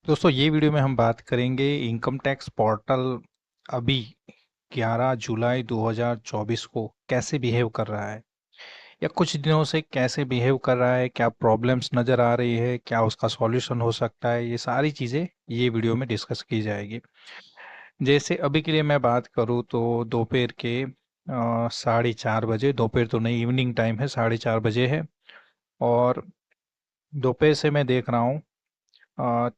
दोस्तों ये वीडियो में हम बात करेंगे इनकम टैक्स पोर्टल अभी 11 जुलाई 2024 को कैसे बिहेव कर रहा है या कुछ दिनों से कैसे बिहेव कर रहा है, क्या प्रॉब्लम्स नज़र आ रही है, क्या उसका सॉल्यूशन हो सकता है। ये सारी चीज़ें ये वीडियो में डिस्कस की जाएगी। जैसे अभी के लिए मैं बात करूँ तो दोपहर के 4:30 बजे, दोपहर तो नहीं इवनिंग टाइम है, 4:30 बजे है। और दोपहर से मैं देख रहा हूँ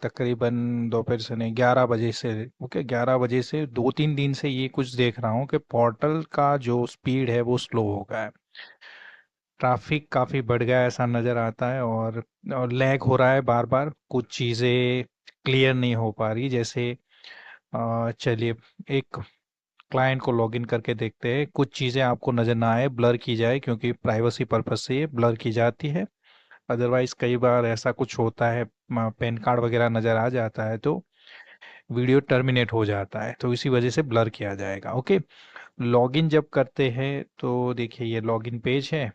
तकरीबन दोपहर से नहीं 11 बजे से, ओके 11 बजे से 2-3 दिन से ये कुछ देख रहा हूँ कि पोर्टल का जो स्पीड है वो स्लो हो गया है। ट्रैफिक काफ़ी बढ़ गया है ऐसा नज़र आता है, और लैग हो रहा है, बार बार कुछ चीज़ें क्लियर नहीं हो पा रही। जैसे चलिए एक क्लाइंट को लॉगिन करके देखते हैं, कुछ चीज़ें आपको नज़र ना आए, ब्लर की जाए, क्योंकि प्राइवेसी पर्पज से ये ब्लर की जाती है। अदरवाइज कई बार ऐसा कुछ होता है, पैन कार्ड वगैरह नज़र आ जाता है तो वीडियो टर्मिनेट हो जाता है, तो इसी वजह से ब्लर किया जाएगा। ओके, लॉगिन जब करते हैं तो देखिए ये लॉगिन पेज है।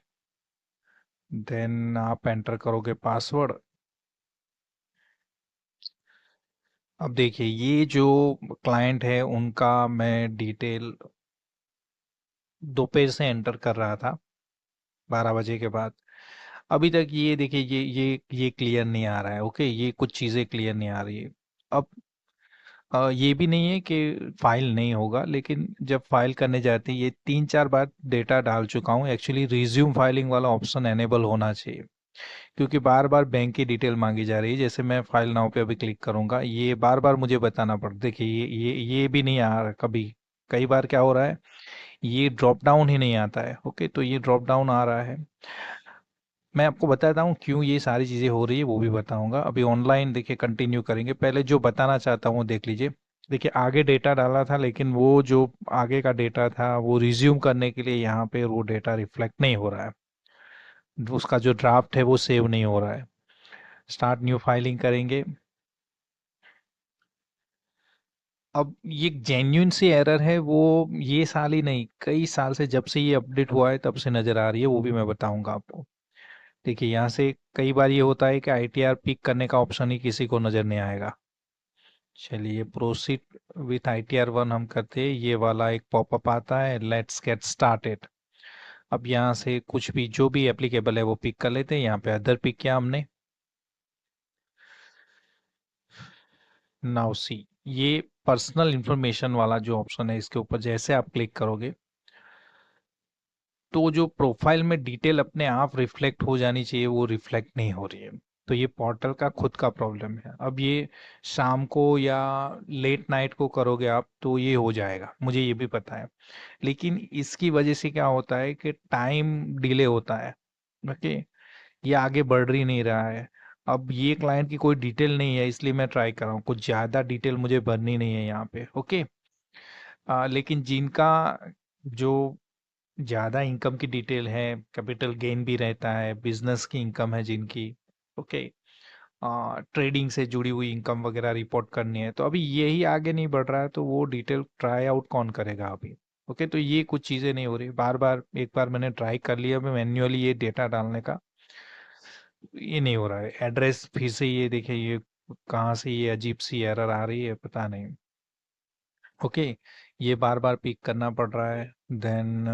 देन आप एंटर करोगे पासवर्ड। अब देखिए ये जो क्लाइंट है उनका मैं डिटेल दोपहर से एंटर कर रहा था, 12 बजे के बाद। अभी तक ये देखिए ये क्लियर नहीं आ रहा है। ओके, ये कुछ चीज़ें क्लियर नहीं आ रही है। अब ये भी नहीं है कि फाइल नहीं होगा, लेकिन जब फाइल करने जाते हैं, ये 3-4 बार डेटा डाल चुका हूँ। एक्चुअली रिज्यूम फाइलिंग वाला ऑप्शन एनेबल होना चाहिए, क्योंकि बार बार बैंक की डिटेल मांगी जा रही है। जैसे मैं फाइल नाउ पे अभी क्लिक करूंगा, ये बार बार मुझे बताना पड़ता। देखिए ये भी नहीं आ रहा कभी। कई बार क्या हो रहा है, ये ड्रॉप डाउन ही नहीं आता है। ओके, तो ये ड्रॉप डाउन आ रहा है। मैं आपको बताता हूँ क्यों ये सारी चीज़ें हो रही है, वो भी बताऊंगा। अभी ऑनलाइन देखिए कंटिन्यू करेंगे, पहले जो बताना चाहता हूँ वो देख लीजिए। देखिए आगे डेटा डाला था, लेकिन वो जो आगे का डेटा था वो रिज्यूम करने के लिए यहाँ पे वो डेटा रिफ्लेक्ट नहीं हो रहा है। उसका जो ड्राफ्ट है वो सेव नहीं हो रहा है। स्टार्ट न्यू फाइलिंग करेंगे। अब ये जेन्यून सी एरर है, वो ये साल ही नहीं, कई साल से, जब से ये अपडेट हुआ है तब से नज़र आ रही है, वो भी मैं बताऊंगा आपको। देखिए यहाँ से कई बार ये होता है कि आईटीआर पिक करने का ऑप्शन ही किसी को नज़र नहीं आएगा। चलिए प्रोसीड विथ आईटीआर 1 हम करते हैं, ये वाला एक पॉपअप आता है, लेट्स गेट स्टार्टेड। अब यहाँ से कुछ भी जो भी एप्लीकेबल है वो पिक कर लेते हैं। यहाँ पे अदर पिक किया हमने। नाउ सी, ये पर्सनल इंफॉर्मेशन वाला जो ऑप्शन है, इसके ऊपर जैसे आप क्लिक करोगे तो जो प्रोफाइल में डिटेल अपने आप रिफ्लेक्ट हो जानी चाहिए वो रिफ्लेक्ट नहीं हो रही है। तो ये पोर्टल का खुद का प्रॉब्लम है। अब ये शाम को या लेट नाइट को करोगे आप तो ये हो जाएगा, मुझे ये भी पता है। लेकिन इसकी वजह से क्या होता है कि टाइम डिले होता है। ओके, ये आगे बढ़ ही नहीं रहा है। अब ये क्लाइंट की कोई डिटेल नहीं है, इसलिए मैं ट्राई कर रहा हूँ, कुछ ज़्यादा डिटेल मुझे भरनी नहीं है यहाँ पे। ओके, लेकिन जिनका जो ज़्यादा इनकम की डिटेल है, कैपिटल गेन भी रहता है, बिजनेस की इनकम है जिनकी, ओके, ट्रेडिंग से जुड़ी हुई इनकम वगैरह रिपोर्ट करनी है, तो अभी यही आगे नहीं बढ़ रहा है, तो वो डिटेल ट्राई आउट कौन करेगा अभी। ओके, तो ये कुछ चीज़ें नहीं हो रही। बार बार, एक बार मैंने ट्राई कर लिया मैं मैन्युअली ये डेटा डालने का, ये नहीं हो रहा है। एड्रेस फिर से ये देखिए, ये कहाँ से ये अजीब सी एरर आ रही है पता नहीं। ओके, ये बार बार पिक करना पड़ रहा है। देन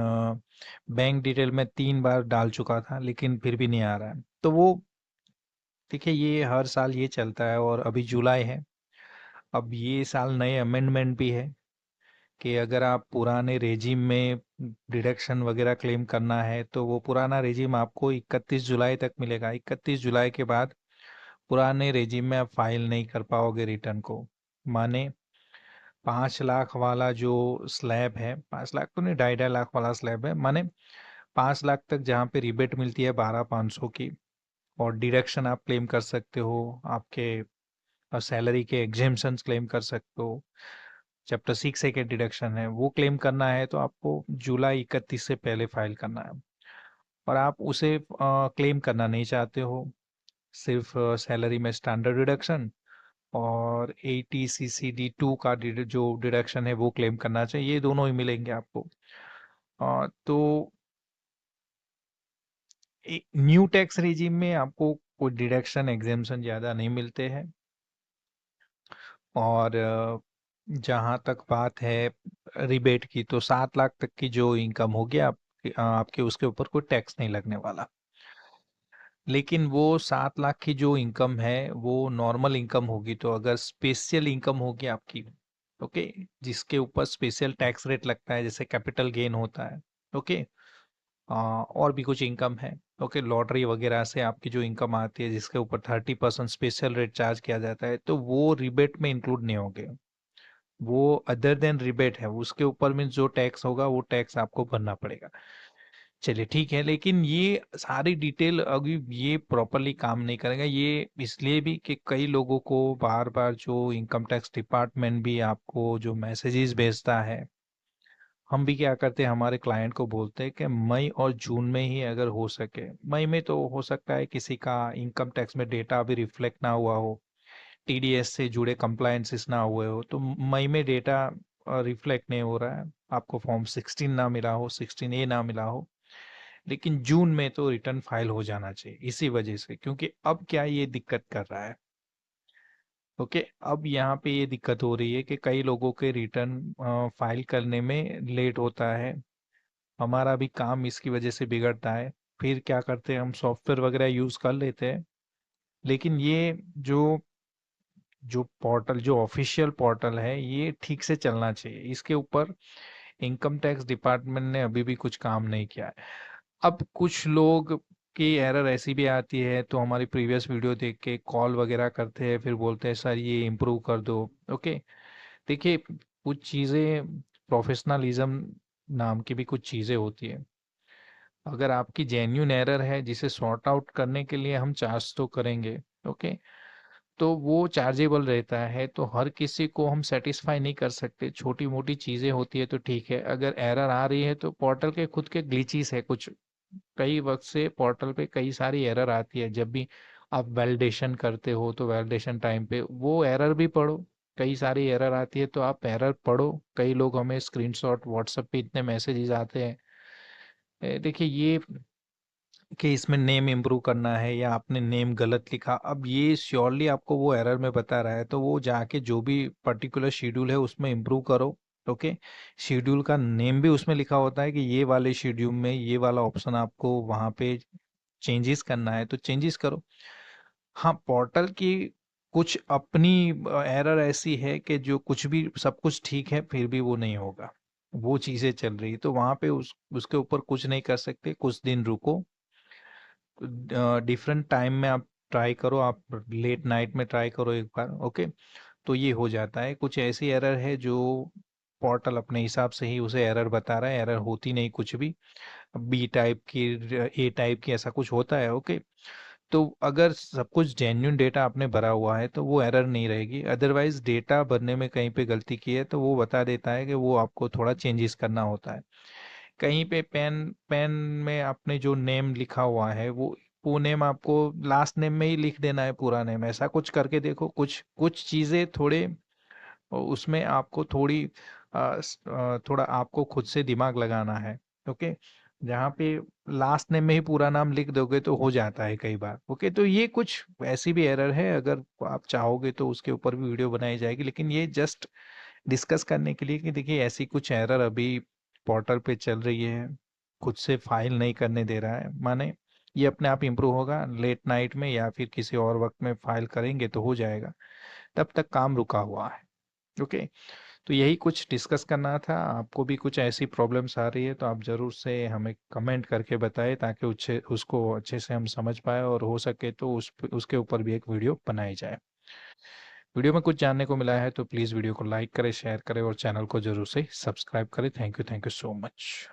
बैंक डिटेल में 3 बार डाल चुका था, लेकिन फिर भी नहीं आ रहा है। तो वो देखिए ये हर साल ये चलता है, और अभी जुलाई है। अब ये साल नए अमेंडमेंट भी है कि अगर आप पुराने रेजिम में डिडक्शन वगैरह क्लेम करना है तो वो पुराना रेजिम आपको 31 जुलाई तक मिलेगा। 31 जुलाई के बाद पुराने रेजिम में आप फाइल नहीं कर पाओगे रिटर्न को। माने 5 लाख वाला जो स्लैब है, 5 लाख तो नहीं, 2.5 2.5 लाख वाला स्लैब है, माने 5 लाख तक जहाँ पे रिबेट मिलती है 12,500 की, और डिडक्शन आप क्लेम कर सकते हो, आपके सैलरी के एग्जेम्पशंस क्लेम कर सकते हो। चैप्टर 6 एक डिडक्शन है, वो क्लेम करना है तो आपको जुलाई 31 से पहले फाइल करना है। और आप उसे क्लेम करना नहीं चाहते हो, सिर्फ सैलरी में स्टैंडर्ड डिडक्शन और ATCCD2 का जो डिडक्शन है वो क्लेम करना चाहिए, ये दोनों ही मिलेंगे आपको। तो न्यू टैक्स रिजीम में आपको कोई डिडक्शन एग्जेम्पशन ज़्यादा नहीं मिलते हैं। और जहाँ तक बात है रिबेट की, तो 7 लाख तक की जो इनकम होगी आपके उसके ऊपर कोई टैक्स नहीं लगने वाला। लेकिन वो 7 लाख की जो इनकम है वो नॉर्मल इनकम होगी, तो अगर स्पेशल इनकम होगी आपकी, ओके, जिसके ऊपर स्पेशल टैक्स रेट लगता है, जैसे कैपिटल गेन होता है, ओके, और भी कुछ इनकम है, ओके, लॉटरी वगैरह से आपकी जो इनकम आती है जिसके ऊपर 30% स्पेशल रेट चार्ज किया जाता है, तो वो रिबेट में इंक्लूड नहीं होंगे। वो अदर देन रिबेट है, उसके ऊपर में जो टैक्स होगा वो टैक्स आपको भरना पड़ेगा। चलिए ठीक है, लेकिन ये सारी डिटेल अभी ये प्रॉपरली काम नहीं करेगा, ये इसलिए भी कि कई लोगों को बार बार जो इनकम टैक्स डिपार्टमेंट भी आपको जो मैसेजेस भेजता है, हम भी क्या करते हैं, हमारे क्लाइंट को बोलते हैं कि मई और जून में ही अगर हो सके, मई में तो हो सकता है किसी का इनकम टैक्स में डेटा अभी रिफ्लेक्ट ना हुआ हो, टीडीएस से जुड़े कंप्लायंसेस ना हुए हो, तो मई में डेटा रिफ्लेक्ट नहीं हो रहा है, आपको फॉर्म 16 ना मिला हो, 16A ना मिला हो, लेकिन जून में तो रिटर्न फाइल हो जाना चाहिए, इसी वजह से, क्योंकि अब क्या ये दिक्कत कर रहा है, ओके, अब यहाँ पे ये दिक्कत हो रही है कि कई लोगों के रिटर्न फाइल करने में लेट होता है, हमारा भी काम इसकी वजह से बिगड़ता है। फिर क्या करते हैं, हम सॉफ्टवेयर वगैरह यूज कर लेते हैं, लेकिन ये जो जो पोर्टल, जो ऑफिशियल पोर्टल है, ये ठीक से चलना चाहिए, इसके ऊपर इनकम टैक्स डिपार्टमेंट ने अभी भी कुछ काम नहीं किया है। अब कुछ लोग की एरर ऐसी भी आती है, तो हमारी प्रीवियस वीडियो देख के कॉल वगैरह करते हैं, फिर बोलते हैं सर ये इम्प्रूव कर दो, ओके। देखिए, कुछ चीज़ें, प्रोफेशनलिज्म नाम की भी कुछ चीज़ें होती है, अगर आपकी जेन्यून एरर है जिसे सॉर्ट आउट करने के लिए हम चार्ज तो करेंगे, ओके, तो वो चार्जेबल रहता है, तो हर किसी को हम सेटिस्फाई नहीं कर सकते, छोटी मोटी चीज़ें होती है तो ठीक है, अगर एरर आ रही है तो पोर्टल के खुद के ग्लिचेस है कुछ, कई वक्त से पोर्टल पे कई सारी एरर आती है, जब भी आप वैलिडेशन करते हो तो वैलिडेशन टाइम पे वो एरर भी पढ़ो, कई सारी एरर आती है तो आप एरर पढ़ो, कई लोग हमें स्क्रीनशॉट व्हाट्सएप पे इतने मैसेजेस आते हैं, देखिए ये कि इसमें नेम इम्प्रूव करना है या आपने नेम गलत लिखा, अब ये श्योरली आपको वो एरर में बता रहा है, तो वो जाके जो भी पर्टिकुलर शेड्यूल है उसमें इम्प्रूव करो, ओके। शेड्यूल का नेम भी उसमें लिखा होता है कि ये वाले शेड्यूल में ये वाला ऑप्शन आपको वहाँ पे चेंजेस करना है तो चेंजेस करो। हाँ, पोर्टल की कुछ अपनी एरर ऐसी है कि जो कुछ भी सब कुछ ठीक है फिर भी वो नहीं होगा, वो चीज़ें चल रही, तो वहाँ पे उसके ऊपर कुछ नहीं कर सकते, कुछ दिन रुको, डिफरेंट टाइम में आप ट्राई करो, आप लेट नाइट में ट्राई करो एक बार, ओके, तो ये हो जाता है। कुछ ऐसी एरर है जो पोर्टल अपने हिसाब से ही उसे एरर बता रहा है, एरर होती नहीं कुछ भी, बी टाइप की, ए टाइप की, ऐसा कुछ होता है, ओके। तो अगर सब कुछ जेन्यून डेटा आपने भरा हुआ है तो वो एरर नहीं रहेगी, अदरवाइज डेटा भरने में कहीं पे गलती की है तो वो बता देता है कि वो आपको थोड़ा चेंजेस करना होता है। कहीं पे पेन पेन में आपने जो नेम लिखा हुआ है वो नेम आपको लास्ट नेम में ही लिख देना है, पूरा नेम, ऐसा कुछ करके देखो, कुछ कुछ चीज़ें थोड़े उसमें आपको थोड़ा आपको खुद से दिमाग लगाना है, ओके। जहाँ पे लास्ट नेम में ही पूरा नाम लिख दोगे तो हो जाता है कई बार, ओके, तो ये कुछ ऐसी भी एरर है, अगर आप चाहोगे तो उसके ऊपर भी वीडियो बनाई जाएगी, लेकिन ये जस्ट डिस्कस करने के लिए कि देखिए ऐसी कुछ एरर अभी पोर्टल पे चल रही है, खुद से फाइल नहीं करने दे रहा है, माने ये अपने आप इम्प्रूव होगा, लेट नाइट में या फिर किसी और वक्त में फाइल करेंगे तो हो जाएगा, तब तक काम रुका हुआ है, ओके। तो यही कुछ डिस्कस करना था, आपको भी कुछ ऐसी प्रॉब्लम्स आ रही है तो आप ज़रूर से हमें कमेंट करके बताएं, ताकि उसको अच्छे से हम समझ पाए, और हो सके तो उसके ऊपर भी एक वीडियो बनाई जाए। वीडियो में कुछ जानने को मिला है तो प्लीज़ वीडियो को लाइक करें, शेयर करें और चैनल को जरूर से सब्सक्राइब करें। Thank you so much.